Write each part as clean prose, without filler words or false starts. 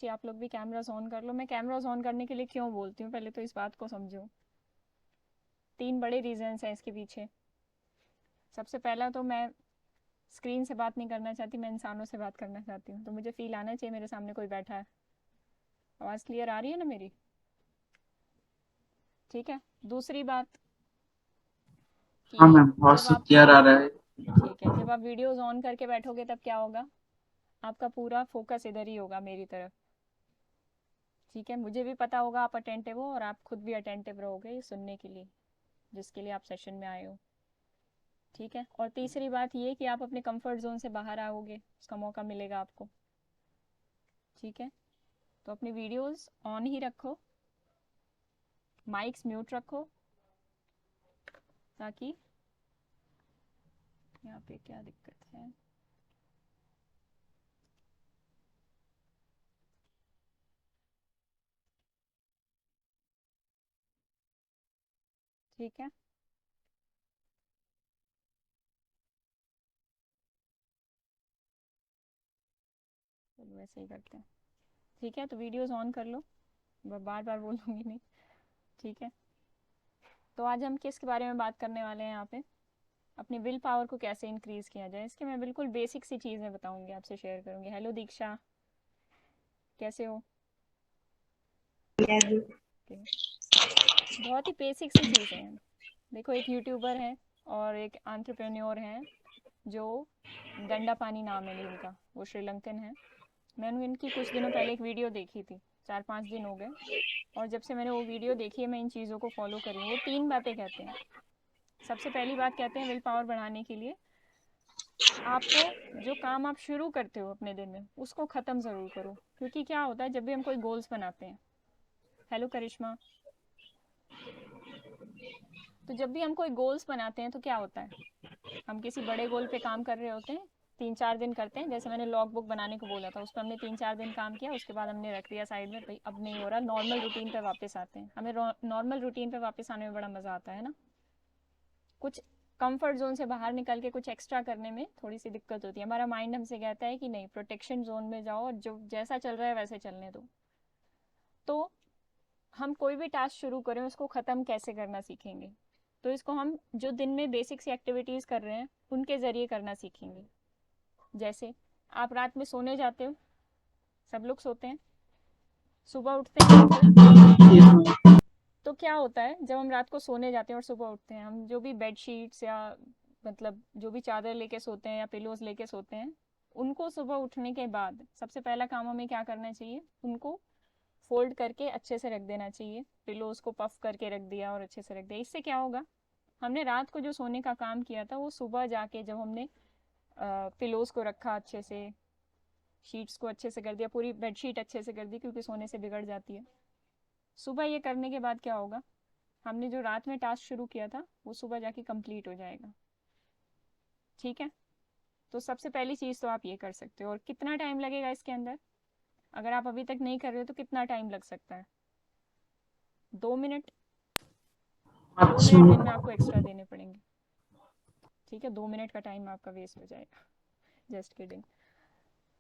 कि आप लोग भी कैमरास ऑन कर लो। मैं कैमरास ऑन करने के लिए क्यों बोलती हूँ, पहले तो इस बात को समझो। 3 बड़े रीजंस हैं इसके पीछे। सबसे पहला तो मैं स्क्रीन से बात नहीं करना चाहती, मैं इंसानों से बात करना चाहती हूँ। तो मुझे फील आना चाहिए मेरे सामने कोई बैठा है। आवाज़ क्लियर आ रही है ना मेरी? ठीक है। दूसरी बात हाँ कि मैम, बहुत जब आप क्लियर आ रहा है। ठीक है, जब आप वीडियोस ऑन करके बैठोगे तब क्या होगा, आपका पूरा फोकस इधर ही होगा, मेरी तरफ। ठीक है, मुझे भी पता होगा आप अटेंटिव हो और आप खुद भी अटेंटिव रहोगे ये सुनने के लिए जिसके लिए आप सेशन में आए हो। ठीक है। और तीसरी बात ये कि आप अपने कंफर्ट जोन से बाहर आओगे, उसका मौका मिलेगा आपको। ठीक है। तो अपनी वीडियोस ऑन ही रखो, माइक्स म्यूट रखो, ताकि यहाँ पे क्या दिक्कत है। ठीक है। चलो वैसे ही करते हैं। ठीक है, तो वीडियोस ऑन कर लो, मैं बार बार बोलूँगी नहीं। ठीक है। तो आज हम किसके बारे में बात करने वाले हैं यहाँ पे, अपनी विल पावर को कैसे इंक्रीज किया जाए, इसके मैं बिल्कुल बेसिक सी चीज़ें बताऊंगी, आपसे शेयर करूंगी। हेलो दीक्षा, कैसे हो? Okay. बहुत ही बेसिक सी चीज़ें हैं। देखो, एक यूट्यूबर है और एक एंटरप्रेन्योर हैं जो दंडा पानी नाम है जिनका, वो श्रीलंकन है। मैंने इनकी कुछ दिनों पहले एक वीडियो देखी थी, 4-5 दिन हो गए। और जब से मैंने वो वीडियो देखी है मैं इन चीज़ों को फॉलो कर रही हूँ। वो 3 बातें कहते हैं। सबसे पहली बात कहते हैं विल पावर बढ़ाने के लिए आपको जो काम आप शुरू करते हो अपने दिन में उसको ख़त्म ज़रूर करो। क्योंकि क्या होता है, जब भी हम कोई गोल्स बनाते हैं, हेलो करिश्मा, तो जब भी हम कोई गोल्स बनाते हैं तो क्या होता है, हम किसी बड़े गोल पे काम कर रहे होते हैं, 3-4 दिन करते हैं। जैसे मैंने लॉग बुक बनाने को बोला था, उस पर हमने 3-4 दिन काम किया, उसके बाद हमने रख दिया साइड में, भाई अब नहीं हो रहा, नॉर्मल रूटीन पे वापस आते हैं। हमें नॉर्मल रूटीन पे वापस आने में बड़ा मज़ा आता है ना। कुछ कंफर्ट जोन से बाहर निकल के कुछ एक्स्ट्रा करने में थोड़ी सी दिक्कत होती है। हमारा माइंड हमसे कहता है कि नहीं, प्रोटेक्शन जोन में जाओ और जो जैसा चल रहा है वैसे चलने दो। तो हम कोई भी टास्क शुरू करें उसको ख़त्म कैसे करना सीखेंगे। तो इसको हम जो दिन में बेसिक सी एक्टिविटीज़ कर रहे हैं उनके ज़रिए करना सीखेंगे। जैसे आप रात में सोने जाते हो, सब लोग सोते हैं, सुबह उठते हैं आप लोग। तो क्या होता है, जब हम रात को सोने जाते हैं और सुबह उठते हैं, हम जो भी बेड शीट्स या मतलब जो भी चादर लेके सोते हैं या पिलोज लेके सोते हैं, उनको सुबह उठने के बाद सबसे पहला काम हमें क्या करना चाहिए, उनको फोल्ड करके अच्छे से रख देना चाहिए। पिलोज को पफ करके रख दिया और अच्छे से रख दिया। इससे क्या होगा, हमने रात को जो सोने का काम किया था वो सुबह जाके जब हमने पिलोज को रखा अच्छे से, शीट्स को अच्छे से कर दिया, पूरी बेडशीट अच्छे से कर दी, क्योंकि सोने से बिगड़ जाती है। सुबह ये करने के बाद क्या होगा, हमने जो रात में टास्क शुरू किया था वो सुबह जाके कंप्लीट हो जाएगा। ठीक है। तो सबसे पहली चीज़ तो आप ये कर सकते हो। और कितना टाइम लगेगा इसके अंदर, अगर आप अभी तक नहीं कर रहे हो तो कितना टाइम लग सकता है? 2 मिनट। 2 मिनट दिन में आपको एक्स्ट्रा देने पड़ेंगे। ठीक है, 2 मिनट का टाइम आपका वेस्ट हो जाएगा। Just kidding.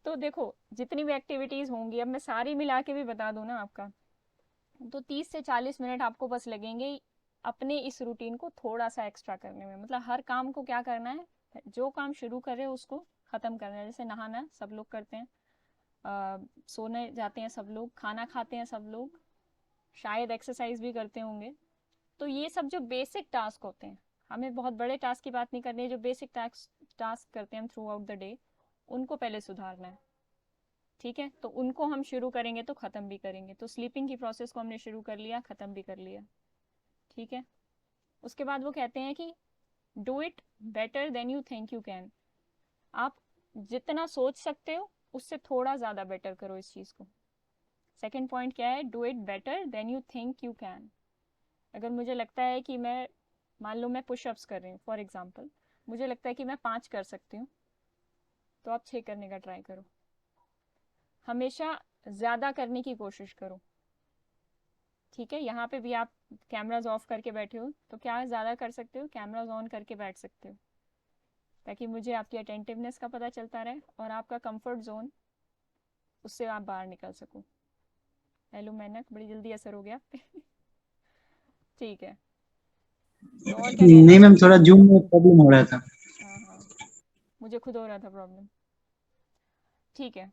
तो देखो, जितनी भी एक्टिविटीज़ होंगी, अब मैं सारी मिला के भी बता दूँ ना आपका, तो 30 से 40 मिनट आपको बस लगेंगे अपने इस रूटीन को थोड़ा सा एक्स्ट्रा करने में। मतलब हर काम को क्या करना है, जो काम शुरू कर रहे हो उसको ख़त्म करना है। जैसे नहाना सब लोग करते हैं, सोने जाते हैं सब लोग, खाना खाते हैं सब लोग, शायद एक्सरसाइज भी करते होंगे। तो ये सब जो बेसिक टास्क होते हैं, हमें बहुत बड़े टास्क की बात नहीं करनी है, जो बेसिक टास्क टास्क करते हैं हम थ्रू आउट द डे, उनको पहले सुधारना है। ठीक है, तो उनको हम शुरू करेंगे तो ख़त्म भी करेंगे। तो स्लीपिंग की प्रोसेस को हमने शुरू कर लिया, ख़त्म भी कर लिया। ठीक है। उसके बाद वो कहते हैं कि do it better than you think you can. आप जितना सोच सकते हो उससे थोड़ा ज़्यादा बेटर करो इस चीज़ को। सेकेंड पॉइंट क्या है, do it better than you think you can. अगर मुझे लगता है कि मैं, मान लो मैं पुशअप्स कर रही हूँ फॉर एग्जाम्पल, मुझे लगता है कि मैं 5 कर सकती हूँ, तो आप 6 करने का ट्राई करो। हमेशा ज़्यादा करने की कोशिश करो। ठीक है, यहाँ पे भी आप कैमराज ऑफ करके बैठे हो तो क्या ज़्यादा कर सकते हो, कैमराज ऑन करके बैठ सकते हो, ताकि मुझे आपकी अटेंटिवनेस का पता चलता रहे और आपका कंफर्ट जोन उससे आप बाहर निकल सको। हेलो मेहनत, बड़ी जल्दी असर हो गया आप पे। ठीक है, तो और क्या कह रहे नहीं थे? मैम, थोड़ा जूम में प्रॉब्लम हो रहा था। हाँ हाँ, मुझे खुद हो रहा था प्रॉब्लम। ठीक है,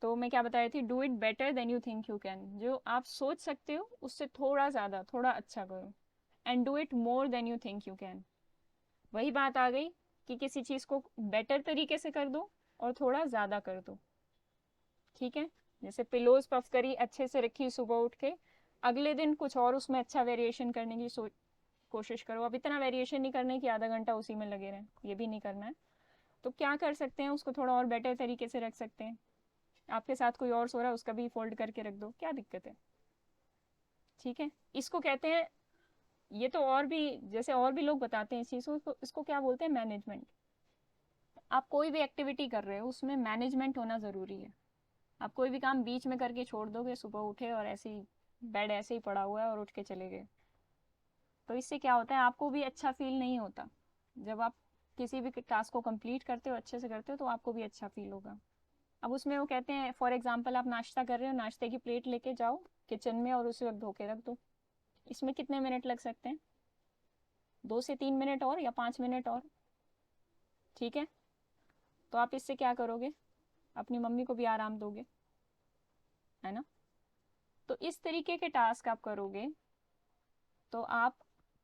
तो मैं क्या बता रही थी, do it better than you think you can. जो आप सोच सकते हो उससे थोड़ा ज़्यादा, थोड़ा अच्छा करो। And do it more than you think you can. वही बात आ गई कि किसी चीज़ को बेटर तरीके से कर दो और थोड़ा ज़्यादा कर दो। ठीक है, जैसे पिलोज पफ करी, अच्छे से रखी सुबह उठ के, अगले दिन कुछ और उसमें अच्छा वेरिएशन करने की कोशिश करो। अब इतना वेरिएशन नहीं करना है कि आधा घंटा उसी में लगे रहें, ये भी नहीं करना है। तो क्या कर सकते हैं, उसको थोड़ा और बेटर तरीके से रख सकते हैं। आपके साथ कोई और सो रहा है, उसका भी फोल्ड करके रख दो, क्या दिक्कत है? ठीक है, इसको कहते हैं, ये तो और भी, जैसे और भी लोग बताते हैं इस चीज़ को, इसको क्या बोलते हैं, मैनेजमेंट। आप कोई भी एक्टिविटी कर रहे हो उसमें मैनेजमेंट होना ज़रूरी है। आप कोई भी काम बीच में करके छोड़ दोगे, सुबह उठे और ऐसे ही बेड ऐसे ही पड़ा हुआ है और उठ के चले गए, तो इससे क्या होता है, आपको भी अच्छा फील नहीं होता। जब आप किसी भी टास्क को कंप्लीट करते हो, अच्छे से करते हो, तो आपको भी अच्छा फील होगा। अब उसमें वो कहते हैं, फॉर एग्जाम्पल आप नाश्ता कर रहे हो, नाश्ते की प्लेट लेके जाओ किचन में और उसी वक्त धो के रख दो। इसमें कितने मिनट लग सकते हैं? 2 से 3 मिनट और, या 5 मिनट और। ठीक है, तो आप इससे क्या करोगे, अपनी मम्मी को भी आराम दोगे, है ना? तो इस तरीके के टास्क आप करोगे तो आप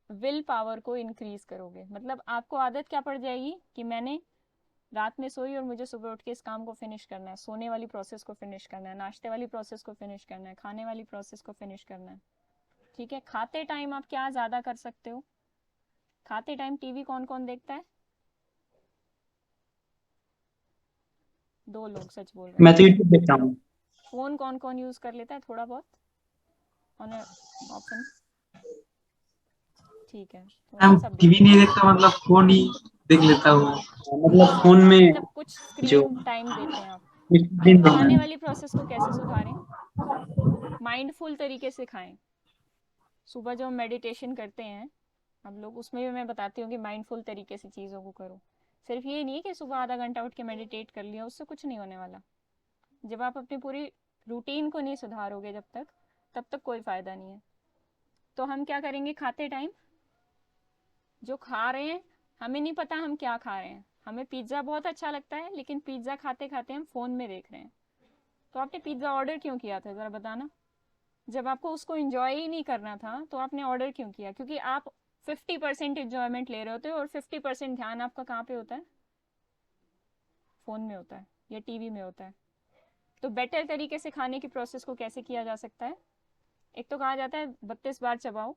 विल पावर को इंक्रीज करोगे। मतलब आपको आदत क्या पड़ जाएगी कि मैंने रात में सोई और मुझे सुबह उठ के इस काम को फिनिश करना है, सोने वाली प्रोसेस को फिनिश करना है, नाश्ते वाली प्रोसेस को फिनिश करना है, खाने वाली प्रोसेस को फिनिश करना है। ठीक है, खाते टाइम आप क्या ज़्यादा कर सकते हो? खाते टाइम टीवी कौन कौन देखता है? 2 लोग सच बोल रहे हैं। मैं तो यूट्यूब देखता हूँ। फ़ोन कौन कौन यूज़ कर लेता है थोड़ा बहुत, ऑन ऑप्शन? ठीक है, तो मैम सब टीवी देखते हैं। नहीं देखता, मतलब फोन ही देख लेता हूँ। मतलब फोन में मतलब कुछ जो स्क्रीन टाइम देते हैं आप। तो दिन देखना खाने है। वाली प्रोसेस को कैसे सुधारें? माइंडफुल तरीके से खाएं। सुबह जो हम मेडिटेशन करते हैं हम लोग, उसमें भी मैं बताती हूँ कि माइंडफुल तरीके से चीज़ों को करो। सिर्फ ये नहीं है कि सुबह आधा घंटा उठ के मेडिटेट कर लिया, उससे कुछ नहीं होने वाला। जब आप अपनी पूरी रूटीन को नहीं सुधारोगे जब तक, तब तक कोई फ़ायदा नहीं है। तो हम क्या करेंगे, खाते टाइम जो खा रहे हैं, हमें नहीं पता हम क्या खा रहे हैं। हमें पिज़्ज़ा बहुत अच्छा लगता है, लेकिन पिज़्ज़ा खाते खाते हम फ़ोन में देख रहे हैं। तो आपने पिज़्ज़ा ऑर्डर क्यों किया था, ज़रा बताना। जब आपको उसको इंजॉय ही नहीं करना था तो आपने ऑर्डर क्यों किया? क्योंकि आप 50% इंजॉयमेंट ले रहे होते हो और 50% ध्यान आपका कहाँ पे होता है? फ़ोन में होता है या टीवी में होता है। तो बेटर तरीके से खाने की प्रोसेस को कैसे किया जा सकता है? एक तो कहा जाता है 32 बार चबाओ।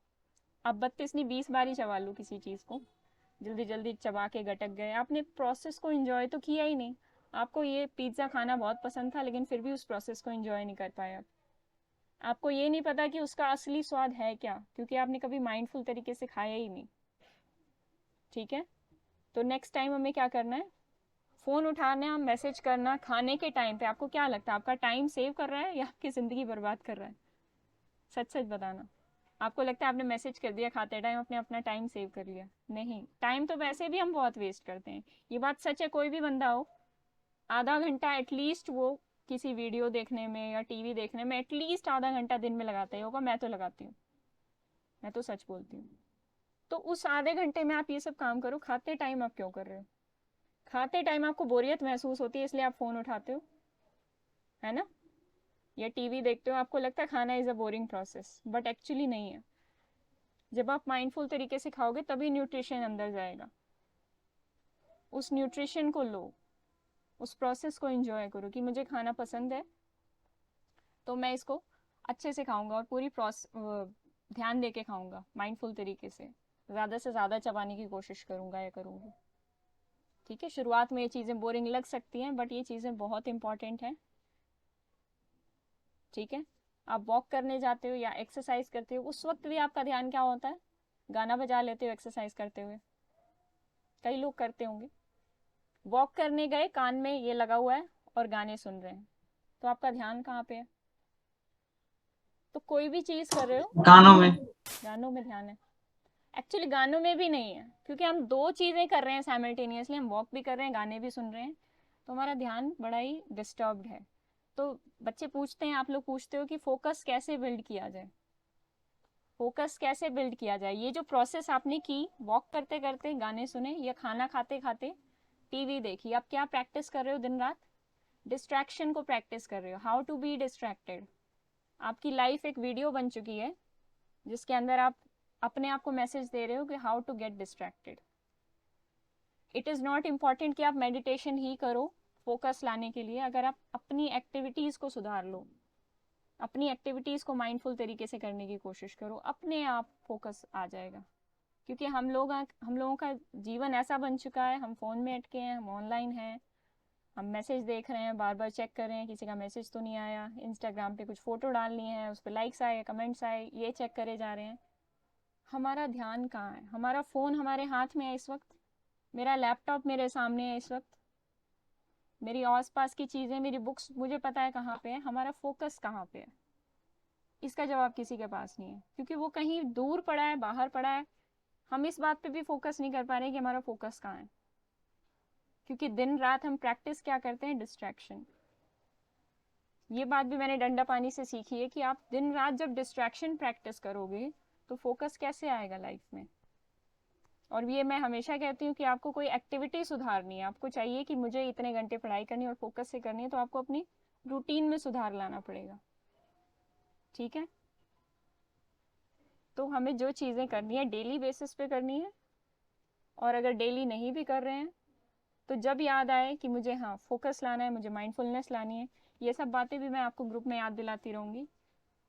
अब 32 नहीं, 20 बार ही चबा लो किसी चीज़ को। जल्दी जल्दी चबा के गटक गए, आपने प्रोसेस को एंजॉय तो किया ही नहीं। आपको ये पिज़्ज़ा खाना बहुत पसंद था, लेकिन फिर भी उस प्रोसेस को एंजॉय नहीं कर पाए आप। आपको ये नहीं पता कि उसका असली स्वाद है क्या, क्योंकि आपने कभी माइंडफुल तरीके से खाया ही नहीं। ठीक है, तो नेक्स्ट टाइम हमें क्या करना है, फ़ोन उठाना, मैसेज करना खाने के टाइम पे, आपको क्या लगता है आपका टाइम सेव कर रहा है या आपकी ज़िंदगी बर्बाद कर रहा है? सच सच बताना। आपको लगता है आपने मैसेज कर दिया खाते टाइम, आपने अपना टाइम सेव कर लिया? नहीं, टाइम तो वैसे भी हम बहुत वेस्ट करते हैं। ये बात सच है, कोई भी बंदा हो आधा घंटा एटलीस्ट वो किसी वीडियो देखने में या टीवी देखने में एटलीस्ट आधा घंटा दिन में लगाता ही होगा। मैं तो लगाती हूँ, मैं तो सच बोलती हूँ। तो उस आधे घंटे में आप ये सब काम करो, खाते टाइम आप क्यों कर रहे हो? खाते टाइम आपको बोरियत महसूस होती है इसलिए आप फ़ोन उठाते हो, है ना? या टीवी देखते हो, आपको लगता है खाना is a boring process, but actually नहीं है। जब आप माइंडफुल तरीके से खाओगे तभी न्यूट्रिशन अंदर जाएगा। उस न्यूट्रिशन को लो, उस प्रोसेस को एंजॉय करो कि मुझे खाना पसंद है तो मैं इसको अच्छे से खाऊंगा और पूरी ध्यान दे के खाऊंगा, माइंडफुल तरीके से ज़्यादा से ज़्यादा चबाने की कोशिश करूंगा या करूंगी। ठीक है, शुरुआत में ये चीज़ें बोरिंग लग सकती हैं, बट ये चीज़ें बहुत इंपॉर्टेंट हैं। ठीक है, आप वॉक करने जाते हो या एक्सरसाइज करते हो, उस वक्त भी आपका ध्यान क्या होता है? गाना बजा लेते हो एक्सरसाइज करते हुए, कई लोग करते होंगे। वॉक करने गए, कान में ये लगा हुआ है और गाने सुन रहे हैं, तो आपका ध्यान कहाँ पे है? तो कोई भी चीज़ कर रहे हो, गानों में। गानों में ध्यान है? एक्चुअली गानों में भी नहीं है, क्योंकि हम दो चीज़ें कर रहे हैं साइमल्टेनियसली, हम वॉक भी कर रहे हैं, गाने भी सुन रहे हैं, तो हमारा ध्यान बड़ा ही डिस्टर्ब्ड है। तो बच्चे पूछते हैं, आप लोग पूछते हो कि फोकस कैसे बिल्ड किया जाए, फोकस कैसे बिल्ड किया जाए। ये जो प्रोसेस आपने की, वॉक करते करते गाने सुने या खाना खाते खाते टीवी देखी, आप क्या प्रैक्टिस कर रहे हो दिन रात? डिस्ट्रैक्शन को प्रैक्टिस कर रहे हो, हाउ टू बी डिस्ट्रैक्टेड। आपकी लाइफ एक वीडियो बन चुकी है जिसके अंदर आप अपने आप को मैसेज दे रहे हो कि how to get distracted. It is not important कि आप मेडिटेशन ही करो फोकस लाने के लिए, अगर आप अपनी एक्टिविटीज़ को सुधार लो, अपनी एक्टिविटीज़ को माइंडफुल तरीके से करने की कोशिश करो, अपने आप फोकस आ जाएगा। क्योंकि हम लोगों का जीवन ऐसा बन चुका है, हम फ़ोन में अटके हैं, हम ऑनलाइन हैं, हम मैसेज देख रहे हैं, बार बार चेक कर रहे हैं किसी का मैसेज तो नहीं आया, इंस्टाग्राम पे कुछ फ़ोटो डालनी है, उस पर लाइक्स आए, कमेंट्स आए, ये चेक करे जा रहे हैं। हमारा ध्यान कहाँ है? हमारा फ़ोन हमारे हाथ में है इस वक्त, मेरा लैपटॉप मेरे सामने है इस वक्त, मेरी आसपास की चीज़ें, मेरी बुक्स मुझे पता है कहाँ पे है, हमारा फोकस कहाँ पे है? इसका जवाब किसी के पास नहीं है, क्योंकि वो कहीं दूर पड़ा है, बाहर पड़ा है। हम इस बात पे भी फोकस नहीं कर पा रहे कि हमारा फोकस कहाँ है, क्योंकि दिन रात हम प्रैक्टिस क्या करते हैं? डिस्ट्रैक्शन। ये बात भी मैंने डंडा पानी से सीखी है कि आप दिन रात जब डिस्ट्रैक्शन प्रैक्टिस करोगे तो फोकस कैसे आएगा लाइफ में। और ये मैं हमेशा कहती हूँ कि आपको कोई एक्टिविटी सुधारनी है, आपको चाहिए कि मुझे इतने घंटे पढ़ाई करनी है और फोकस से करनी है, तो आपको अपनी रूटीन में सुधार लाना पड़ेगा। ठीक है, तो हमें जो चीज़ें करनी है डेली बेसिस पे करनी है, और अगर डेली नहीं भी कर रहे हैं तो जब याद आए कि मुझे हाँ फोकस लाना है, मुझे माइंडफुलनेस लानी है, ये सब बातें भी मैं आपको ग्रुप में याद दिलाती रहूँगी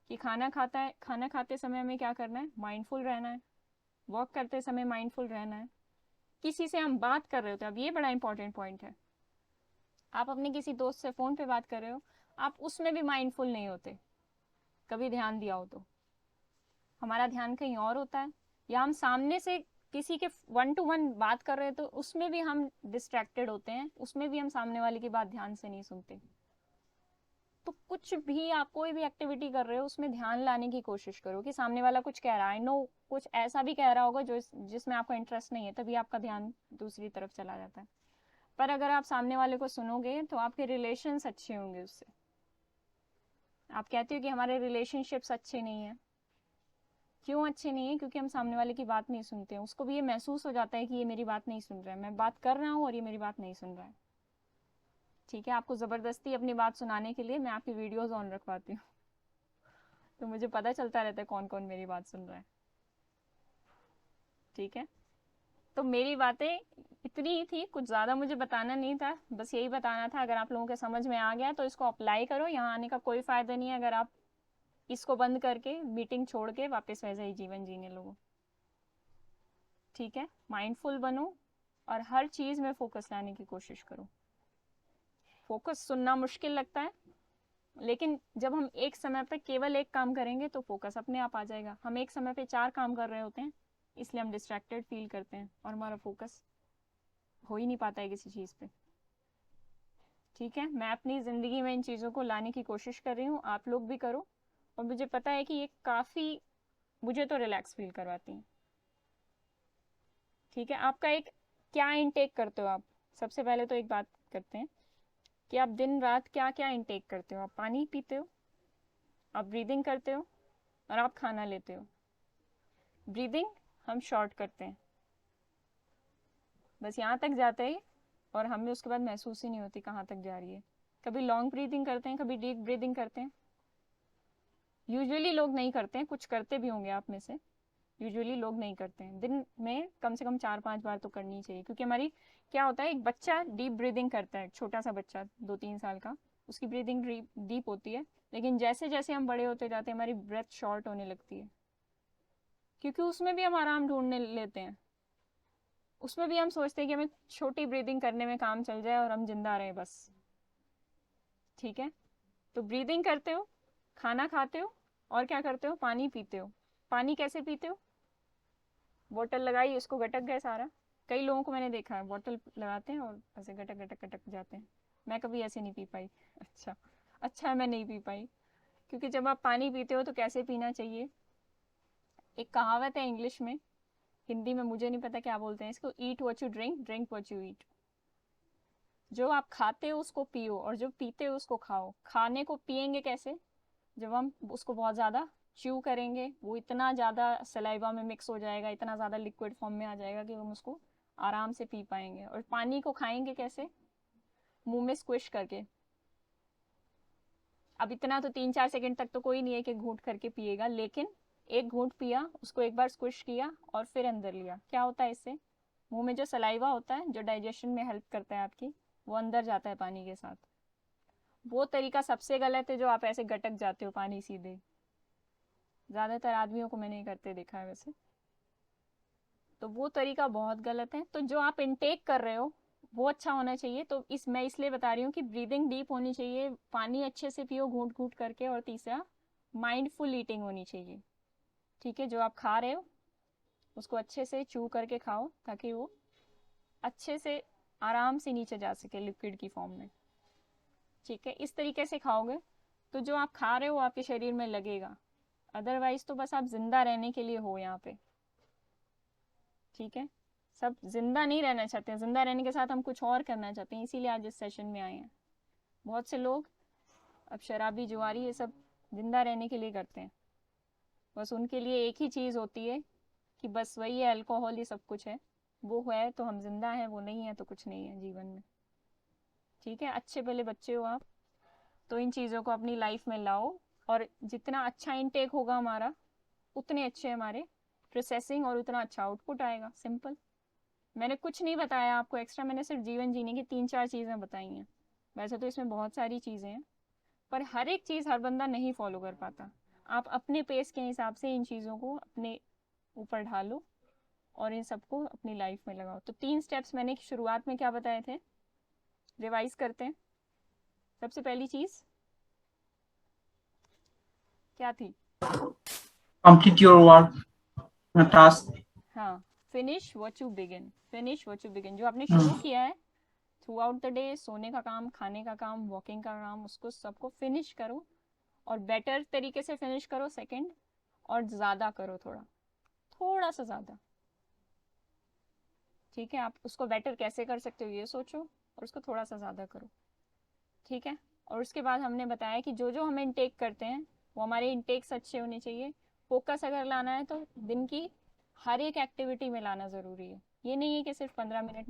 कि खाना खाते समय हमें क्या करना है? माइंडफुल रहना है। वॉक करते समय माइंडफुल रहना है। किसी से हम बात कर रहे होते हैं, अब ये बड़ा इंपॉर्टेंट पॉइंट है, आप अपने किसी दोस्त से फ़ोन पे बात कर रहे हो, आप उसमें भी माइंडफुल नहीं होते, कभी ध्यान दिया हो तो। हमारा ध्यान कहीं और होता है, या हम सामने से किसी के वन टू वन बात कर रहे हैं तो उसमें भी हम डिस्ट्रैक्टेड होते हैं, उसमें भी हम सामने वाले की बात ध्यान से नहीं सुनते। तो कुछ भी आप कोई भी एक्टिविटी कर रहे हो उसमें ध्यान लाने की कोशिश करो कि सामने वाला कुछ कह रहा है, नो कुछ ऐसा भी कह रहा होगा जो जिसमें आपका इंटरेस्ट नहीं है, तभी आपका ध्यान दूसरी तरफ चला जाता है। पर अगर आप सामने वाले को सुनोगे तो आपके रिलेशंस अच्छे होंगे उससे। आप कहते हो कि हमारे रिलेशनशिप्स अच्छे नहीं है, क्यों अच्छे नहीं है? क्योंकि हम सामने वाले की बात नहीं सुनते हैं, उसको भी ये महसूस हो जाता है कि ये मेरी बात नहीं सुन रहा है, मैं बात कर रहा हूँ और ये मेरी बात नहीं सुन रहा है। ठीक है, आपको ज़बरदस्ती अपनी बात सुनाने के लिए मैं आपकी वीडियोस ऑन रखवाती हूँ तो मुझे पता चलता रहता है कौन कौन मेरी बात सुन रहा है। ठीक है, तो मेरी बातें इतनी ही थी, कुछ ज़्यादा मुझे बताना नहीं था, बस यही बताना था। अगर आप लोगों के समझ में आ गया तो इसको अप्लाई करो, यहाँ आने का कोई फ़ायदा नहीं है अगर आप इसको बंद करके मीटिंग छोड़ के वापस वैसा ही जीवन जीने लगो। ठीक है, माइंडफुल बनो और हर चीज़ में फोकस लाने की कोशिश करो। फोकस सुनना मुश्किल लगता है, लेकिन जब हम एक समय पे केवल एक काम करेंगे तो फोकस अपने आप आ जाएगा। हम एक समय पे 4 काम कर रहे होते हैं, इसलिए हम डिस्ट्रैक्टेड फील करते हैं और हमारा फोकस हो ही नहीं पाता है किसी चीज़ पे। ठीक है, मैं अपनी ज़िंदगी में इन चीज़ों को लाने की कोशिश कर रही हूँ, आप लोग भी करो, और मुझे पता है कि ये काफ़ी मुझे तो रिलैक्स फील करवाती हैं। ठीक है, आपका एक क्या इनटेक करते हो आप? सबसे पहले तो एक बात करते हैं कि आप दिन रात क्या क्या इनटेक करते हो। आप पानी पीते हो, आप ब्रीदिंग करते हो, और आप खाना लेते हो। ब्रीदिंग हम शॉर्ट करते हैं, बस यहाँ तक जाते हैं और हमें उसके बाद महसूस ही नहीं होती कहाँ तक जा रही है। कभी लॉन्ग ब्रीदिंग करते हैं, कभी डीप ब्रीदिंग करते हैं। यूजुअली लोग नहीं करते हैं, कुछ करते भी होंगे आप में से, यूजुअली लोग नहीं करते हैं। दिन में कम से कम 4-5 बार तो करनी चाहिए, क्योंकि हमारी क्या होता है, एक बच्चा डीप ब्रीदिंग करता है, छोटा सा बच्चा 2-3 साल का, उसकी ब्रीदिंग डीप होती है, लेकिन जैसे जैसे हम बड़े होते जाते हैं हमारी ब्रेथ शॉर्ट होने लगती है, क्योंकि उसमें भी हम आराम ढूंढने लेते हैं, उसमें भी हम सोचते हैं कि हमें छोटी ब्रीदिंग करने में काम चल जाए और हम जिंदा रहे बस। ठीक है, तो ब्रीदिंग करते हो, खाना खाते हो, और क्या करते हो? पानी पीते हो। पानी कैसे पीते हो? बोतल लगाई, उसको गटक गए सारा। कई लोगों को मैंने देखा है बोतल लगाते हैं और ऐसे गटक गटक गटक जाते हैं। मैं कभी ऐसे नहीं पी पाई अच्छा, अच्छा मैं नहीं पी पाई, क्योंकि जब आप पानी पीते हो तो कैसे पीना चाहिए? एक कहावत है इंग्लिश में, हिंदी में मुझे नहीं पता क्या बोलते हैं इसको, ईट what you drink, drink what you eat. जो आप खाते हो उसको पियो और जो पीते हो उसको खाओ। खाने को पिएंगे कैसे? जब हम उसको बहुत ज़्यादा च्यू करेंगे, वो इतना ज़्यादा सलाइवा में मिक्स हो जाएगा, इतना ज़्यादा लिक्विड फॉर्म में आ जाएगा कि हम उसको आराम से पी पाएंगे। और पानी को खाएंगे कैसे? मुंह में स्क्विश करके। अब इतना तो 3-4 सेकंड तक तो कोई नहीं है कि घूंट करके पिएगा, लेकिन एक घूंट पिया, उसको एक बार स्क्विश किया और फिर अंदर लिया। क्या होता है इससे? मुंह में जो सलाइवा होता है, जो डाइजेशन में हेल्प करता है आपकी, वो अंदर जाता है पानी के साथ। वो तरीका सबसे गलत है जो आप ऐसे गटक जाते हो पानी सीधे। ज़्यादातर आदमियों को मैंने करते देखा है वैसे। तो वो तरीका बहुत गलत है। तो जो आप इनटेक कर रहे हो वो अच्छा होना चाहिए। तो मैं इसलिए बता रही हूँ कि ब्रीदिंग डीप होनी चाहिए, पानी अच्छे से पियो घूंट घूंट करके, और तीसरा माइंडफुल ईटिंग होनी चाहिए। ठीक है, जो आप खा रहे हो उसको अच्छे से चू करके खाओ, ताकि वो अच्छे से आराम से नीचे जा सके लिक्विड की फॉर्म में। ठीक है, इस तरीके से खाओगे तो जो आप खा रहे हो आपके शरीर में लगेगा। अदरवाइज तो बस आप जिंदा रहने के लिए हो यहाँ पे। ठीक है, सब जिंदा नहीं रहना चाहते हैं, जिंदा रहने के साथ हम कुछ और करना चाहते हैं, इसीलिए आज इस सेशन में आए हैं। बहुत से लोग अब शराबी जुआरी ये सब जिंदा रहने के लिए करते हैं। बस उनके लिए एक ही चीज़ होती है कि बस वही है, अल्कोहल ही सब कुछ है। वो है तो हम जिंदा हैं, वो नहीं है तो कुछ नहीं है जीवन में। ठीक है, अच्छे भले बच्चे हो आप, तो इन चीज़ों को अपनी लाइफ में लाओ। और जितना अच्छा इनटेक होगा हमारा, उतने अच्छे हमारे प्रोसेसिंग और उतना अच्छा आउटपुट आएगा। सिंपल। मैंने कुछ नहीं बताया आपको एक्स्ट्रा, मैंने सिर्फ जीवन जीने की 3-4 चीज़ें बताई हैं। वैसे तो इसमें बहुत सारी चीज़ें हैं, पर हर एक चीज़ हर बंदा नहीं फॉलो कर पाता। आप अपने पेस के हिसाब से इन चीज़ों को अपने ऊपर ढालो और इन सबको अपनी लाइफ में लगाओ। तो 3 स्टेप्स मैंने शुरुआत में क्या बताए थे, रिवाइज करते हैं। सबसे पहली चीज़ क्या थी? complete your work task. हाँ, finish what you begin. Finish what you begin, जो आपने शुरू किया है थ्रू आउट द डे, सोने का काम, खाने का काम, वॉकिंग का काम, उसको सबको फिनिश करो। और बेटर तरीके से फिनिश करो सेकंड, और ज़्यादा करो, थोड़ा थोड़ा सा ज़्यादा। ठीक है, आप उसको बेटर कैसे कर सकते हो ये सोचो, और उसको थोड़ा सा ज़्यादा करो। ठीक है, और उसके बाद हमने बताया कि जो जो हम इनटेक करते हैं वो हमारे इनटेक्स अच्छे होने चाहिए। फोकस अगर लाना है तो दिन की हर एक एक्टिविटी में लाना ज़रूरी है। ये नहीं है कि सिर्फ 15 मिनट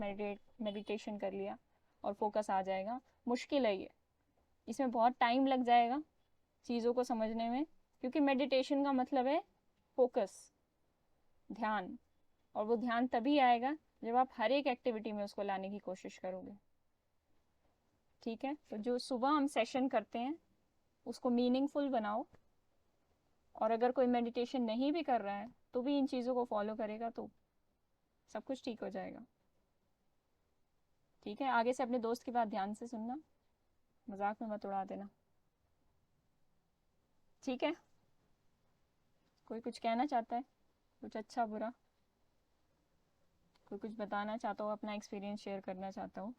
मेडिटेशन कर लिया और फोकस आ जाएगा। मुश्किल है ये, इसमें बहुत टाइम लग जाएगा चीज़ों को समझने में, क्योंकि मेडिटेशन का मतलब है फोकस, ध्यान। और वो ध्यान तभी आएगा जब आप हर एक एक्टिविटी में उसको लाने की कोशिश करोगे। ठीक है, तो जो सुबह हम सेशन करते हैं उसको मीनिंगफुल बनाओ। और अगर कोई मेडिटेशन नहीं भी कर रहा है तो भी इन चीज़ों को फॉलो करेगा तो सब कुछ ठीक हो जाएगा। ठीक है, आगे से अपने दोस्त की बात ध्यान से सुनना, मजाक में मत उड़ा देना। ठीक है, कोई कुछ कहना चाहता है, कुछ अच्छा बुरा, कोई कुछ बताना चाहता हो, अपना एक्सपीरियंस शेयर करना चाहता हो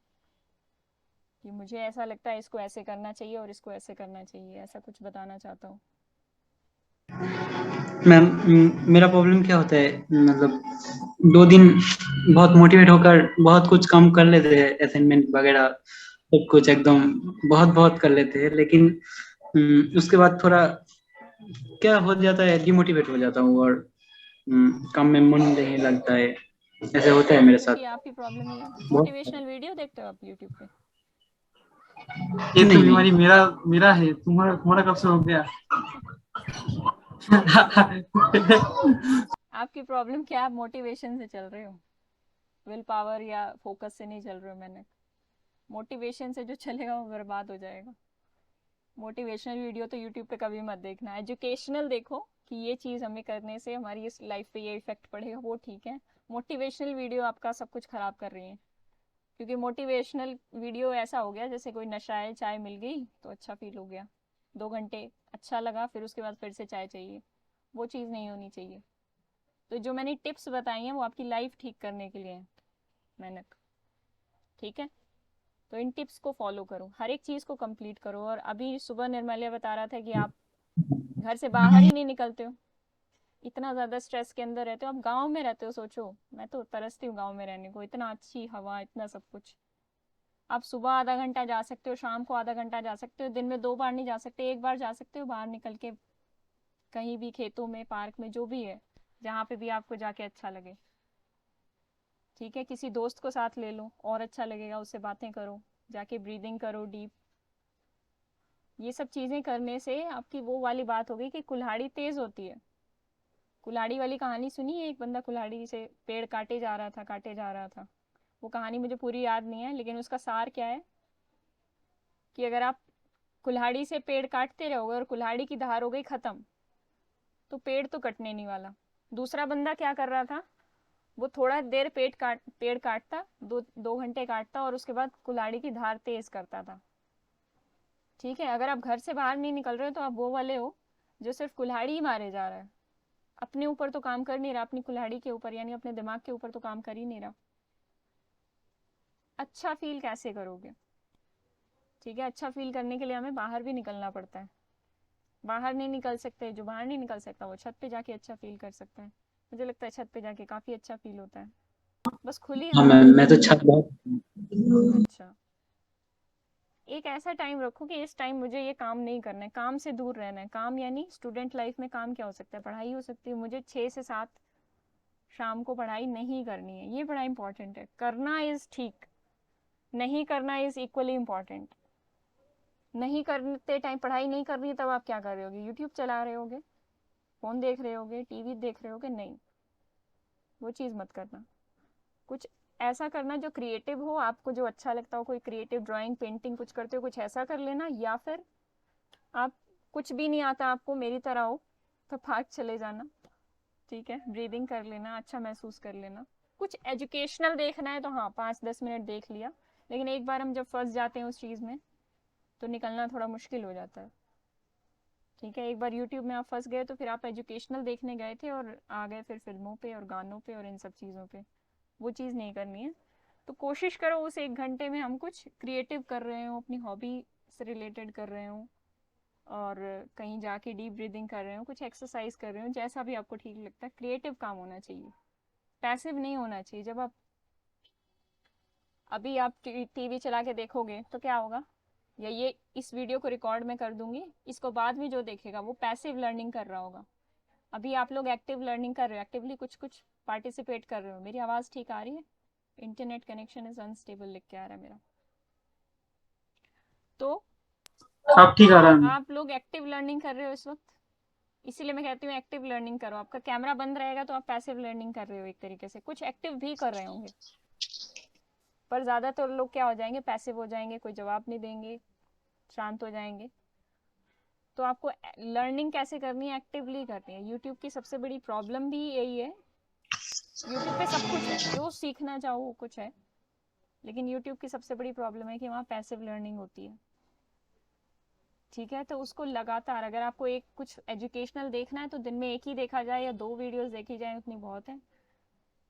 कि मुझे ऐसा लगता है इसको ऐसे करना चाहिए और इसको ऐसे करना चाहिए, ऐसा कुछ बताना चाहता हूँ? मैम, मेरा प्रॉब्लम क्या होता है, मतलब 2 दिन बहुत मोटिवेट होकर बहुत कुछ काम कर लेते हैं, असाइनमेंट वगैरह सब कुछ एकदम बहुत बहुत कर लेते हैं, लेकिन उसके बाद थोड़ा क्या हो जाता है, डिमोटिवेट हो जाता हूँ, और काम में मन नहीं लगता है। ऐसे होता है मेरे साथ ये आपकी प्रॉब्लम ही है। बहुत। मोटिवेशनल वीडियो देखते हो आप यूट्यूब पे? ये तो बीमारी मेरा मेरा है, तुम्हारा तुम्हारा कब से हो गया? आपकी प्रॉब्लम क्या है? आप मोटिवेशन से चल रहे हो, विल पावर या फोकस से नहीं चल रहे हो। मैंने मोटिवेशन से जो चलेगा वो बर्बाद हो जाएगा। मोटिवेशनल वीडियो तो यूट्यूब पे कभी मत देखना। एजुकेशनल देखो कि ये चीज़ हमें करने से हमारी इस लाइफ पे ये इफेक्ट पड़ेगा, वो ठीक है। मोटिवेशनल वीडियो आपका सब कुछ खराब कर रही है, क्योंकि मोटिवेशनल वीडियो ऐसा हो गया जैसे कोई नशा है, चाय मिल गई तो अच्छा फील हो गया, 2 घंटे अच्छा लगा, फिर उसके बाद फिर से चाय चाहिए। वो चीज़ नहीं होनी चाहिए। तो जो मैंने टिप्स बताई हैं वो आपकी लाइफ ठीक करने के लिए हैं, मेहनत। ठीक है, तो इन टिप्स को फॉलो करो, हर एक चीज़ को कंप्लीट करो। और अभी सुबह निर्मल्या बता रहा था कि आप घर से बाहर ही नहीं निकलते हो, इतना ज़्यादा स्ट्रेस के अंदर रहते हो। आप गांव में रहते हो, सोचो, मैं तो तरसती हूँ गांव में रहने को, इतना अच्छी हवा, इतना सब कुछ। आप सुबह आधा घंटा जा सकते हो, शाम को आधा घंटा जा सकते हो, दिन में 2 बार नहीं जा सकते, एक बार जा सकते हो बाहर निकल के, कहीं भी खेतों में, पार्क में, जो भी है, जहाँ पे भी आपको जाके अच्छा लगे। ठीक है, किसी दोस्त को साथ ले लो और अच्छा लगेगा, उससे बातें करो, जाके ब्रीदिंग करो डीप। ये सब चीजें करने से आपकी वो वाली बात होगी कि कुल्हाड़ी तेज होती है। कुल्हाड़ी वाली कहानी सुनी है? एक बंदा कुल्हाड़ी से पेड़ काटे जा रहा था, काटे जा रहा था। वो कहानी मुझे पूरी याद नहीं है, लेकिन उसका सार क्या है कि अगर आप कुल्हाड़ी से पेड़ काटते रहोगे और कुल्हाड़ी की धार हो गई खत्म, तो पेड़ तो कटने नहीं वाला। दूसरा बंदा क्या कर रहा था, वो थोड़ा देर पेड़ काटता, 2 घंटे काटता, और उसके बाद कुल्हाड़ी की धार तेज करता था। ठीक है, अगर आप घर से बाहर नहीं निकल रहे हो तो आप वो वाले हो जो सिर्फ कुल्हाड़ी ही मारे जा रहा है, अपने ऊपर तो काम कर नहीं रहा, अपनी कुल्हाड़ी के ऊपर यानी अपने दिमाग के ऊपर तो काम कर ही नहीं रहा। अच्छा फील कैसे करोगे? ठीक है, अच्छा फील करने के लिए हमें बाहर भी निकलना पड़ता है। बाहर नहीं निकल सकते, जो बाहर नहीं निकल सकता वो छत पे जाके अच्छा फील कर सकता है। मुझे लगता है छत पे जाके काफी अच्छा फील होता है, बस खुली हाँ हवा मैम, में। मैं तो छत बहुत। अच्छा, एक ऐसा टाइम रखो कि इस टाइम मुझे ये काम नहीं करना है, काम से दूर रहना है। काम यानी स्टूडेंट लाइफ में काम क्या हो सकता है? पढ़ाई हो सकती है। मुझे 6 से 7 शाम को पढ़ाई नहीं करनी है, ये बड़ा इंपॉर्टेंट है। करना इज ठीक, नहीं करना इज इक्वली इम्पॉर्टेंट। नहीं करते टाइम पढ़ाई नहीं कर रही है, तब आप क्या कर रहे होगे? यूट्यूब चला रहे होगे, फोन देख रहे होगे, टीवी देख रहे होगे? नहीं, वो चीज़ मत करना। कुछ ऐसा करना जो क्रिएटिव हो, आपको जो अच्छा लगता हो, कोई क्रिएटिव ड्राइंग, पेंटिंग कुछ करते हो, कुछ ऐसा कर लेना। या फिर आप कुछ भी नहीं आता आपको, मेरी तरह हो, तो पार्क चले जाना। ठीक है, ब्रीदिंग कर लेना, अच्छा महसूस कर लेना। कुछ एजुकेशनल देखना है तो हाँ 5-10 मिनट देख लिया, लेकिन एक बार हम जब फंस जाते हैं उस चीज़ में तो निकलना थोड़ा मुश्किल हो जाता है। ठीक है, एक बार यूट्यूब में आप फंस गए तो फिर आप एजुकेशनल देखने गए थे और आ गए फिर फिल्मों पे और गानों पे और इन सब चीज़ों पे। वो चीज़ नहीं करनी है। तो कोशिश करो उस 1 घंटे में हम कुछ क्रिएटिव कर रहे हो, अपनी हॉबी से रिलेटेड कर रहे हो, और कहीं जाके डीप ब्रीदिंग कर रहे हो, कुछ एक्सरसाइज कर रहे हो, जैसा भी आपको ठीक लगता है। क्रिएटिव काम होना चाहिए, पैसिव नहीं होना चाहिए। जब आप अभी आप टीवी चला के देखोगे तो क्या होगा, या ये इस वीडियो को रिकॉर्ड में कर दूंगी, इसको बाद में जो देखेगा वो पैसिव लर्निंग कर रहा होगा। अभी आप लोग एक्टिव लर्निंग कर रहे हो, एक्टिवली कुछ कुछ पार्टिसिपेट कर रहे हो। मेरी आवाज़ ठीक आ रही है? इंटरनेट कनेक्शन इज अनस्टेबल लिख के आ रहा है मेरा। तो आप ठीक आ रहा है। आप लोग एक्टिव लर्निंग कर रहे हो इस वक्त, इसीलिए मैं कहती हूँ एक्टिव लर्निंग करो। आपका कैमरा बंद रहेगा तो आप पैसिव लर्निंग कर रहे हो, एक तरीके से कुछ एक्टिव भी कर रहे होंगे, पर ज़्यादातर लोग क्या हो जाएंगे, पैसिव हो जाएंगे, कोई जवाब नहीं देंगे, शांत हो जाएंगे। तो आपको लर्निंग कैसे करनी है? एक्टिवली करनी है। यूट्यूब की सबसे बड़ी प्रॉब्लम भी यही है, यूट्यूब पे सब कुछ है, जो सीखना चाहो वो कुछ है, लेकिन यूट्यूब की सबसे बड़ी प्रॉब्लम है कि वहाँ पैसिव लर्निंग होती है। ठीक है, तो उसको लगातार, अगर आपको एक कुछ एजुकेशनल देखना है तो दिन में एक ही देखा जाए या 2 वीडियोस देखी जाए, उतनी बहुत है।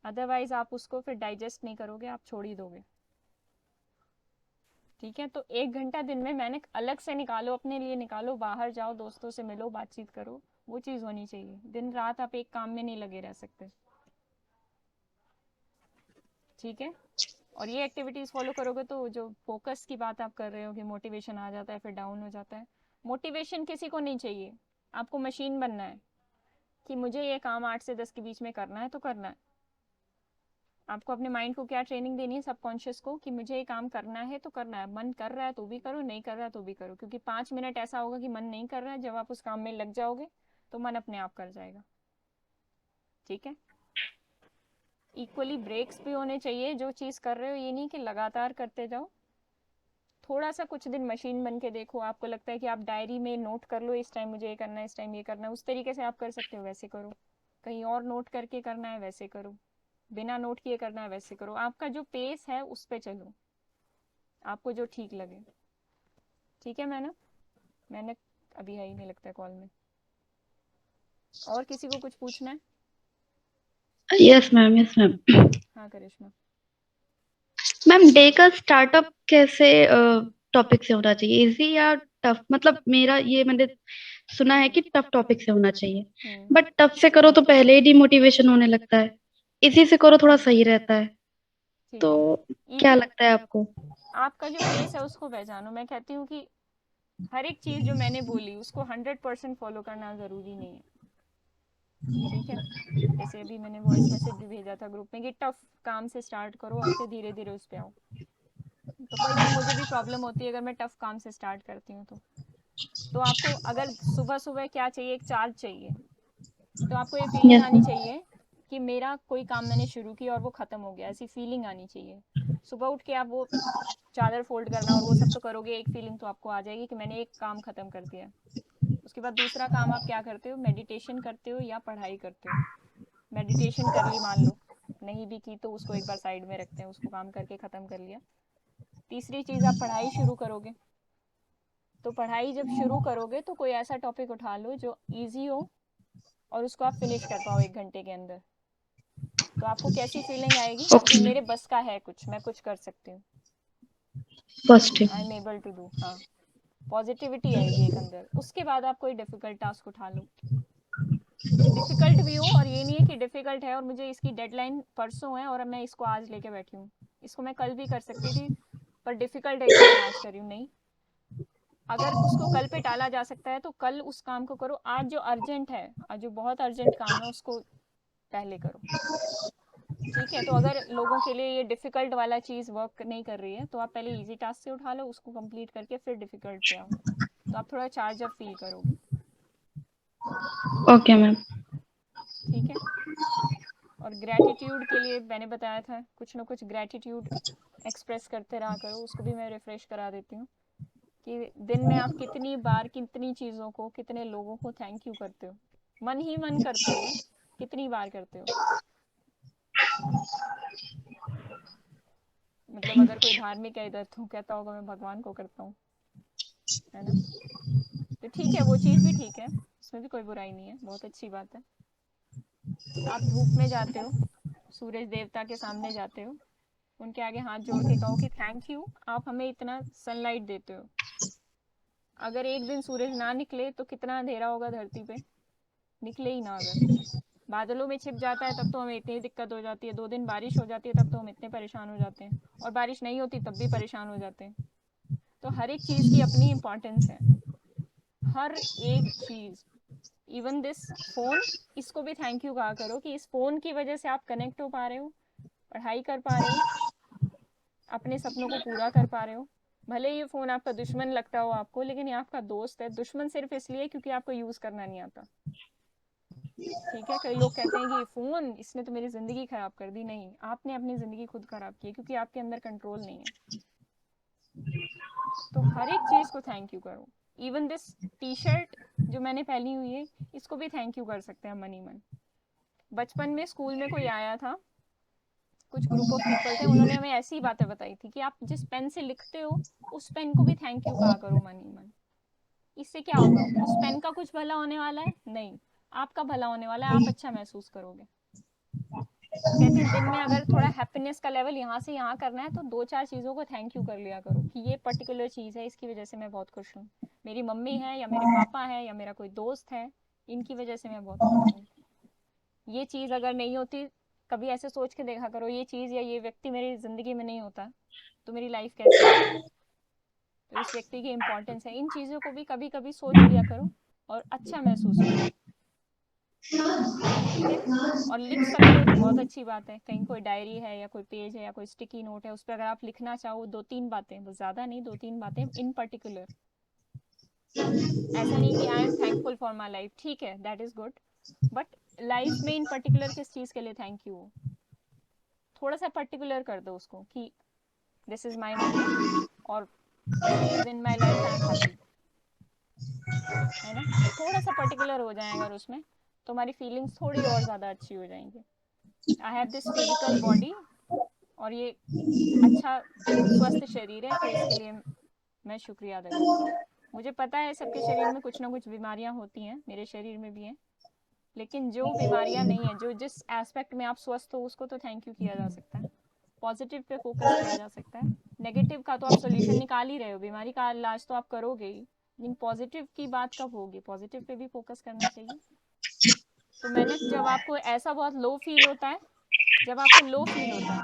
अदरवाइज आप उसको फिर डाइजेस्ट नहीं करोगे, आप छोड़ ही दोगे। ठीक है, तो 1 घंटा दिन में मैंने अलग से निकालो, अपने लिए निकालो, बाहर जाओ, दोस्तों से मिलो, बातचीत करो, वो चीज़ होनी चाहिए। दिन रात आप एक काम में नहीं लगे रह सकते। ठीक है, और ये एक्टिविटीज़ फॉलो करोगे तो जो फोकस की बात आप कर रहे हो कि मोटिवेशन आ जाता है फिर डाउन हो जाता है, मोटिवेशन किसी को नहीं चाहिए। आपको मशीन बनना है कि मुझे ये काम 8 से 10 के बीच में करना है तो करना है। आपको अपने माइंड को क्या ट्रेनिंग देनी है, सबकॉन्शियस को, कि मुझे ये काम करना है तो करना है। मन कर रहा है तो भी करो, नहीं कर रहा है तो भी करो, क्योंकि 5 मिनट ऐसा होगा कि मन नहीं कर रहा है, जब आप उस काम में लग जाओगे तो मन अपने आप कर जाएगा। ठीक है, इक्वली ब्रेक्स भी होने चाहिए। जो चीज़ कर रहे हो ये नहीं कि लगातार करते जाओ, थोड़ा सा कुछ दिन मशीन बन के देखो। आपको लगता है कि आप डायरी में नोट कर लो, इस टाइम मुझे ये करना है, इस टाइम ये करना है, उस तरीके से आप कर सकते हो, वैसे करो। कहीं और नोट करके करना है, वैसे करो। बिना नोट किए करना है, वैसे करो। आपका जो पेस है उस पे चलो, आपको जो ठीक लगे। ठीक है मैंने अभी है ही नहीं लगता है कॉल में। और किसी को कुछ पूछना है? Yes ma'am, yes ma'am. हाँ करिश्मा। मैम, डे का स्टार्टअप कैसे टॉपिक से होना चाहिए, इजी या टफ? मतलब मेरा ये मैंने सुना है कि टफ टॉपिक से होना चाहिए, हम्म, बट टफ से करो तो पहले ही डिमोटिवेशन होने लगता है, इसी से करो थोड़ा सही रहता है। ठीक तो है, क्या इजी। लगता है आपको? आपका जो पेस है उसको पहचानो। मैं कहती हूँ कि हर एक चीज़ जो मैंने बोली उसको 100% फॉलो करना ज़रूरी नहीं है, ठीक है। जैसे अभी मैंने वॉइस मैसेज भी भेजा था ग्रुप में कि टफ काम से स्टार्ट करो और फिर धीरे धीरे उस पे आओ। तो कई बार मुझे भी प्रॉब्लम होती है अगर मैं टफ काम से स्टार्ट करती हूँ तो आपको अगर सुबह सुबह क्या चाहिए, एक चार्ज चाहिए। तो आपको ये फीलिंग यस आनी मैम। चाहिए कि मेरा कोई काम मैंने शुरू किया और वो ख़त्म हो गया, ऐसी फीलिंग आनी चाहिए। सुबह उठ के आप वो चादर फोल्ड करना और वो सब तो करोगे, एक फीलिंग तो आपको आ जाएगी कि मैंने एक काम ख़त्म कर दिया। उसके बाद दूसरा काम आप क्या करते हो, मेडिटेशन करते हो या पढ़ाई करते हो। मेडिटेशन कर ली मान लो, नहीं भी की तो उसको एक बार साइड में रखते हैं, उसको काम करके ख़त्म कर लिया। तीसरी चीज़ आप पढ़ाई शुरू करोगे। तो पढ़ाई जब शुरू करोगे तो कोई ऐसा टॉपिक उठा लो जो इजी हो और उसको आप फिनिश कर पाओ 1 घंटे के अंदर। तो आपको कैसी फीलिंग आएगी कि ओके मैम। मेरे बस का है, कुछ मैं कुछ कर सकती हूँ, positive. I am able to do. हाँ, पॉजिटिविटी आएगी एक अंदर। उसके बाद आप कोई डिफिकल्ट टास्क उठा लो, डिफिकल्ट भी हो, और ये नहीं है कि डिफिकल्ट है और मुझे इसकी डेडलाइन परसों है और अब मैं इसको आज लेके बैठी हूँ, इसको मैं कल भी कर सकती थी पर डिफिकल्ट है इसलिए मैं आज कर रही हूँ। नहीं, अगर उसको कल पे टाला जा सकता है तो कल उस काम को करो। आज जो अर्जेंट है, आज जो बहुत अर्जेंट काम है उसको पहले करो, ठीक है। तो अगर लोगों के लिए ये डिफिकल्ट वाला चीज़ वर्क नहीं कर रही है तो आप पहले इजी टास्क से उठा लो, उसको कंप्लीट करके फिर डिफिकल्ट पे आओ, तो आप थोड़ा चार्ज अप फील करोगे, ओके मैम। ठीक है। और ग्रैटिट्यूड के लिए मैंने बताया था, कुछ ना कुछ ग्रैटिट्यूड एक्सप्रेस करते रहा करो। उसको भी मैं रिफ्रेश करा देती हूँ कि दिन में आप कितनी बार कितनी चीज़ों को, कितने लोगों को थैंक यू करते हो, मन ही मन करते हो, कितनी बार करते हो। मतलब अगर कोई धार्मिक है इधर तो कहता होगा मैं भगवान को करता हूँ, है ना। तो ठीक है, वो चीज़ भी ठीक है, उसमें भी कोई बुराई नहीं है, बहुत अच्छी बात है। आप धूप में जाते हो, सूरज देवता के सामने जाते हो, उनके आगे हाथ जोड़ के कहो कि थैंक यू, आप हमें इतना सनलाइट देते हो। अगर एक दिन सूरज ना निकले तो कितना अंधेरा होगा धरती पे, निकले ही ना अगर, बादलों में छिप जाता है तब तो हमें इतनी दिक्कत हो जाती है, 2 दिन बारिश हो जाती है तब तो हम इतने परेशान हो जाते हैं, और बारिश नहीं होती तब भी परेशान हो जाते हैं। तो हर एक चीज़ की अपनी इम्पोर्टेंस है, हर एक चीज़। इवन दिस फोन, इसको भी थैंक यू कहा करो कि इस फोन की वजह से आप कनेक्ट हो पा रहे हो, पढ़ाई कर पा रहे हो, अपने सपनों को पूरा कर पा रहे हो। भले ये फ़ोन आपका दुश्मन लगता हो आपको, लेकिन ये आपका दोस्त है। दुश्मन सिर्फ इसलिए क्योंकि आपको यूज़ करना नहीं आता, ठीक है। कई लोग कहते हैं कि फ़ोन इसने तो मेरी ज़िंदगी ख़राब कर दी। नहीं, आपने अपनी ज़िंदगी खुद ख़राब की है क्योंकि आपके अंदर कंट्रोल नहीं है। तो हर एक चीज़ को थैंक यू करो। इवन दिस टी शर्ट जो मैंने पहनी हुई है, इसको भी थैंक यू कर सकते हैं मन ही मन। बचपन में स्कूल में कोई आया था, कुछ ग्रुप ऑफ पीपल थे, उन्होंने हमें ऐसी बातें बताई थी कि आप जिस पेन से लिखते हो उस पेन को भी थैंक यू कहा करो मन ही मन। इससे क्या होगा, उस पेन का कुछ भला होने वाला है नहीं, आपका भला होने वाला है, आप अच्छा महसूस करोगे। कहते हैं दिन में अगर थोड़ा हैप्पीनेस का लेवल यहाँ से यहाँ करना है तो 2-4 चीज़ों को थैंक यू कर लिया करो कि ये पर्टिकुलर चीज़ है, इसकी वजह से मैं बहुत खुश हूँ। मेरी मम्मी है या मेरे पापा है या मेरा कोई दोस्त है, इनकी वजह से मैं बहुत खुश हूँ। ये चीज़ अगर नहीं होती, कभी ऐसे सोच के देखा करो, ये चीज़ या ये व्यक्ति मेरी ज़िंदगी में नहीं होता तो मेरी लाइफ कैसी होती। तो इस व्यक्ति की इम्पोर्टेंस है, इन चीज़ों को भी कभी कभी सोच लिया करो और अच्छा महसूस करो, ठीक है। और लिख सकते हो तो बहुत अच्छी बात है, कहीं कोई डायरी है या कोई पेज है या कोई स्टिकी नोट है, उस पर अगर आप लिखना चाहो 2-3 बातें, बस ज़्यादा नहीं, 2-3 बातें इन पर्टिकुलर। ऐसा नहीं कि I am thankful for my life, ठीक है, that is good, but life में इन पर्टिकुलर किस चीज़ के लिए थैंक यू हो, थोड़ा सा पर्टिकुलर कर दो उसको कि दिस इज़ माई मम्मी और she is in my life, I am happy, है ना। थोड़ा सा पर्टिकुलर हो जाए अगर उसमें, तो हमारी फीलिंग्स थोड़ी और ज़्यादा अच्छी हो जाएंगी। I have this physical body, और ये अच्छा स्वस्थ शरीर है, तो इसके लिए मैं शुक्रिया अदा करती हूँ। मुझे पता है सबके शरीर में कुछ ना कुछ बीमारियां होती हैं, मेरे शरीर में भी हैं, लेकिन जो बीमारियां नहीं है, जो जिस एस्पेक्ट में आप स्वस्थ हो उसको तो थैंक यू किया जा सकता है, पॉजिटिव पे फोकस किया जा सकता है। नेगेटिव का तो आप सोल्यूशन निकाल ही रहे हो, बीमारी का इलाज तो आप करोगे ही, लेकिन पॉजिटिव की बात कब होगी, पॉजिटिव पे भी फोकस करना चाहिए। तो मैंने, जब आपको ऐसा बहुत लो फील होता है, जब आपको लो फील होता है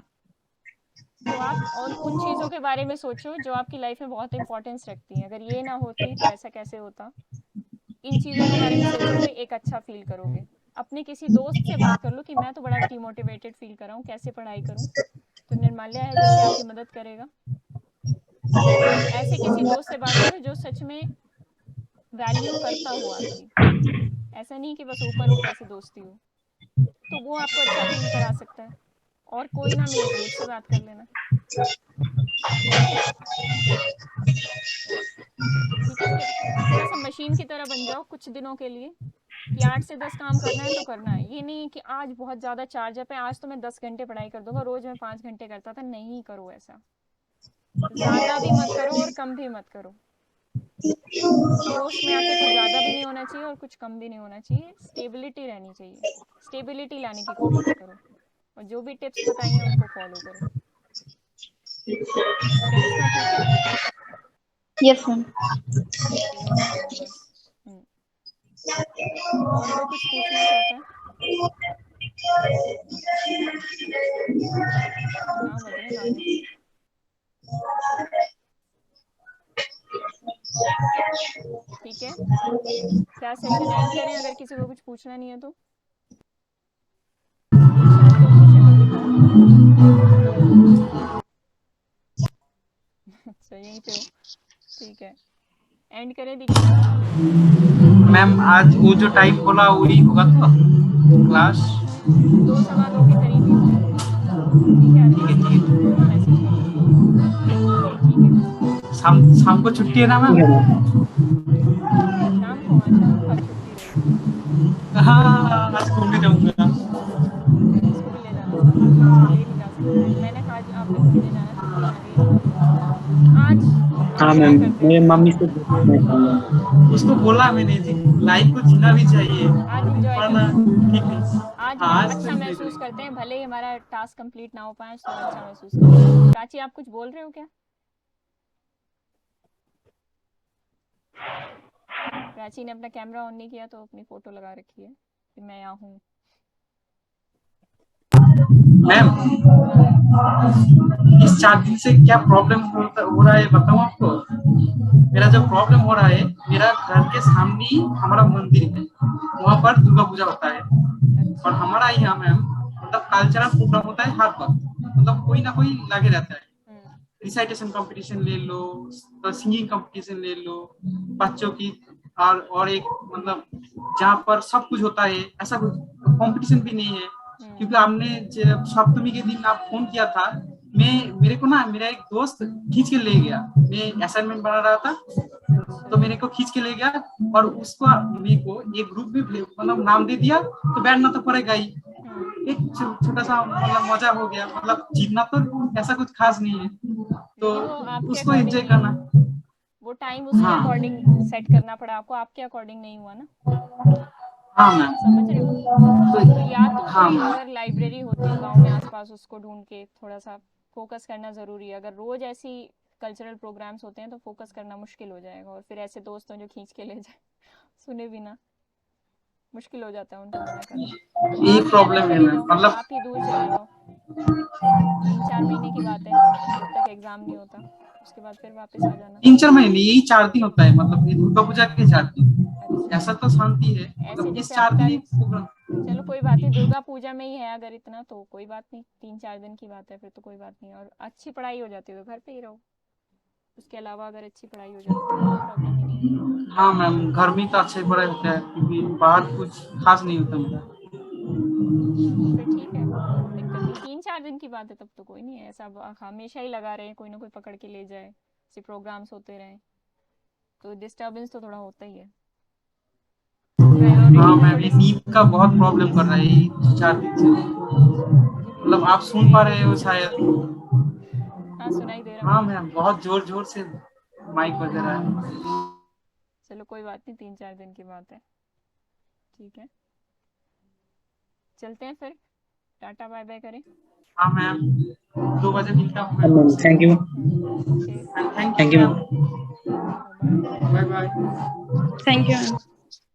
तो आप और उन चीज़ों के बारे में सोचो जो आपकी लाइफ में बहुत इंपॉर्टेंस रखती हैं। अगर ये ना होती तो ऐसा कैसे होता, इन चीज़ों के बारे में सोचोगे, एक अच्छा फील करोगे। अपने किसी दोस्त से बात कर लो कि मैं तो बड़ा डिमोटिवेटेड फील कर रहा हूँ, कैसे पढ़ाई करूँ, तो निर्माल्या है जैसे आपकी मदद करेगा। ऐसे किसी दोस्त से बात करो जो सच में वैल्यू करता हो आपकी, ऐसा नहीं कि बस ऊपर ऊपर से दोस्ती हो, तो वो आपको अच्छा फील करा सकता है। और कोई ना मिले तो मुझसे बात कर लेना, ठीक है। फिर थोड़ा सा मशीन की तरह बन जाओ कुछ दिनों के लिए, कि 8 से 10 काम करना है तो करना है। ये नहीं कि आज बहुत ज़्यादा चार्ज पे, आज तो मैं 10 घंटे पढ़ाई कर दूंगा, रोज मैं 5 घंटे करता था, नहीं करो ऐसा। ज़्यादा भी मत करो और कम भी मत करो। जोश में आके कुछ ज़्यादा भी नहीं होना चाहिए और कुछ कम भी नहीं होना चाहिए, स्टेबिलिटी रहनी चाहिए। स्टेबिलिटी लाने की कोशिश करो, और जो भी टिप्स बताई हैं उनको फॉलो करो। करिश्मा ठीक है? Yes ma'am. तीन चीज़ें हैं बस। और कोई कुछ पूछना चाहता है? कहाँ बद्रीनाथ है? ठीक है, क्या सेशन एंड करें अगर किसी को कुछ पूछना नहीं है तो? दीक्षा को अपनी शक्ल दिखाओ। अच्छा यहीं पे हो, ठीक है। एंड करें दीक्षा? मैम आज वो जो टाइम बोला वही होगा तो क्लास? 2 सवा 2 के करीब ही होगा। ठीक है आदित्य, मैं मैसेज कर दूंगी, ठीक है। शाम शाम को छुट्टी है ना मैम? शाम को, हाँ शाम को आज छुट्टी रहेगी। हाँ आज घूमने जाऊंगा। इसको भी ले जाना साथ में, इसको ले नहीं जा सकते, मैंने कहा आज आपने घूमने जाना है तो बोली हाँ ले जाऊंगी। आज हाँ आज क्या मैम, करते मेरे हैं? मम्मी से पूछना चाहूंगा। उसको बोला मैंने जी लाइफ को जीना भी चाहिए, आज एंजॉय वरना करो, ठीक नहीं। आज हाँ हम आज तो अच्छा enjoy महसूस करेंगे। करते हैं, भले ही हमारा टास्क कंप्लीट ना हो पाए आज, थोड़ा अच्छा महसूस करते हैं। प्राची आप कुछ बोल रहे हो क्या? प्राची ने अपना कैमरा ऑन नहीं किया तो अपनी फोटो लगा रखी है कि मैं यहाँ हूँ। मैम हाँ इस 4 दिन से क्या प्रॉब्लम हो रहा है बताऊं आपको? मेरा जो प्रॉब्लम हो रहा है, मेरा घर के सामने ही हमारा मंदिर है, वहाँ पर दुर्गा पूजा होता है। और अच्छा। हमारा यहाँ मैम मतलब कल्चरल प्रोग्राम होता है हर वक्त, मतलब कोई ना कोई लगे रहता है। रिसाइटेशन कंपटीशन ले लो, तो सिंगिंग कंपटीशन ले लो बच्चों की, और एक मतलब जहाँ पर सब कुछ होता है, ऐसा कुछ कंपटीशन भी नहीं है। क्योंकि आपने जब सप्तमी के दिन आप फोन किया था, मेरे को ना मेरा एक दोस्त खींच के ले गया, मैं असाइनमेंट बना रहा था अच्छा। तो मेरे को खींच के ले गया, और उसको मेरे को एक ग्रुप में मतलब नाम दे दिया, तो बैठना तो पड़ेगा ही। एक छोटा सा मतलब मजा हो गया, मतलब जीतना तो ऐसा कुछ खास नहीं है, तो नहीं वो आपके उसको अकॉर्डिंग एंजॉय नहीं करना। हुआ, वो टाइम उसके हाँ अकॉर्डिंग सेट करना पड़ा आपको, आपके अकॉर्डिंग नहीं हुआ ना। हाँ मैम। समझ रहे हो? तो तो या तो हाँ कोई मैम। अगर लाइब्रेरी होती हो गांव में आसपास, उसको ढूंढ के थोड़ा सा फोकस करना ज़रूरी है। अगर रोज ऐसी कल्चरल प्रोग्राम्स होते हैं तो फोकस करना मुश्किल हो जाएगा, और फिर ऐसे दोस्तों जो खींच के ले जाए सुने भी ना, मुश्किल हो जाता है उनको मना करना। तो यही आप ही अलग प्रॉब्लम है चले मैम, जाओ, मतलब आप ही दूर चले जाओ। 3-4 महीने की बात है, जब तक एग्ज़ाम नहीं होता, उसके बाद फिर वापस आ जाना। 3-4 महीने, यही 4 दिन होता है, मतलब ये दुर्गा पूजा के 4 दिन, अच्छा, ऐसा तो शांति है, ऐसे मतलब इस जैसे 4 दिन आपका, एक प्रोग्राम। चलो कोई बात नहीं, दुर्गा पूजा में ही है अगर इतना तो कोई बात नहीं, 3-4 दिन की बात है फिर तो कोई बात नहीं। और अच्छी पढ़ाई हो जाती है तो घर पे ही रहो, उसके अलावा अगर अच्छी पढ़ाई हो जाती है तो कोई प्रॉब्लम ही नहीं है। हाँ मैम, घर में तो अच्छे पढ़ाई होता है, क्योंकि बाहर कुछ खास नहीं होता मेरा। हाँ तो फिर ठीक है, दिक्कत नहीं, 3-4 दिन की बात है तब तो कोई नहीं है ऐसा। हमेशा ही लगा रहे, कोई ना कोई पकड़ के ले जाए, ऐसे प्रोग्राम्स होते रहे तो डिस्टर्बेंस तो थोड़ा होता ही है। हाँ प्रायोरिटी में मैम, थोड़ी ये सी, नींद का बहुत प्रॉब्लम कर रहा है ये 4 दिन से, मुझे भी मतलब आप सुन पा मेरे को रहे भी हो अच्छा नहीं लग रहा। शायद। हाँ सुनाई दे रहा हाँ मुझे। मैम, बहुत जोर जोर से माइक बज रहा है। चलो कोई बात नहीं, 3-4 दिन की बात है, ठीक है। चलते हैं फिर, टाटा बाय बाय करें। हाँ मैम, 2 बजे मिलता हूँ मैं मैम आपसे। Thank you. Okay, thank you thank you ma'am. Ma'am. चलो bye. Bye bye. Thank you ma'am.